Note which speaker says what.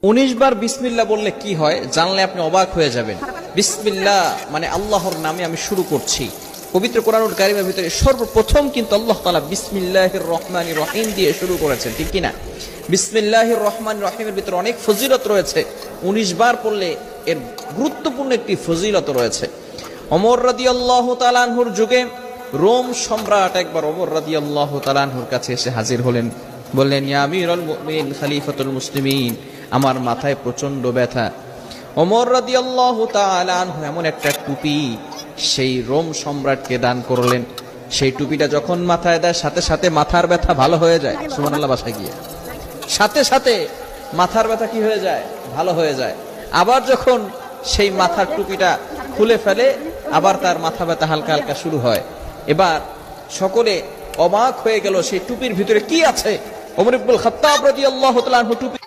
Speaker 1: 19 বার বিসমিল্লাহ বললে কি হয় জানলে আপনি অবাক হয়ে যাবেন। বিসমিল্লাহ মানে আল্লাহর নামে আমি শুরু করছি। পবিত্র কোরআনুল কারীমের ভিতরে সর্বপ্রথম কিন্তু আল্লাহ তাআলা বিসমিল্লাহির রহমানির রহিম দিয়ে শুরু করেছেন, ঠিক কি না? বিসমিল্লাহির রহমানির রহিমের ভিতরে অনেক ফজিলত রয়েছে। 19 বার পড়লে এর গুরুত্বপূর্ণ একটি ফজিলত রয়েছে। ওমর রাদিয়াল্লাহু তাআলা আনহুর যুগে রোম সম্রাট একবার ওমর রাদিয়াল্লাহু তাআলা আনহুর কাছে এসে হাজির হলেন। বললেন, ইয়া আমিরুল মুমিনিন খলিফাতুল মুসলিমিন, আমার মাথায় প্রচন্ড ব্যথা। ওমর রাদিয়াল্লাহু তাআলা আনহু এমন একটা টুপি সেই রোম সম্রাটকে দান করলেন। সেই টুপিটা যখন মাথায় দেয় সাথে সাথে মাথার ব্যথা ভালো হয়ে যায়। সুবহানাল্লাহ, বাসায় গিয়ে সাথে সাথে মাথার ব্যথা কি হয়ে যায়? ভালো হয়ে যায়। আবার যখন সেই মাথার টুপিটা খুলে ফেলে আবার তার মাথা ব্যথা হালকা হালকা শুরু হয়। এবার সকলে অবাক হয়ে গেল সেই টুপির ভিতরে কি আছে। ওমর ইবনুল খাত্তাব রাদিয়াল্লাহু তাআলা আনহু টুপি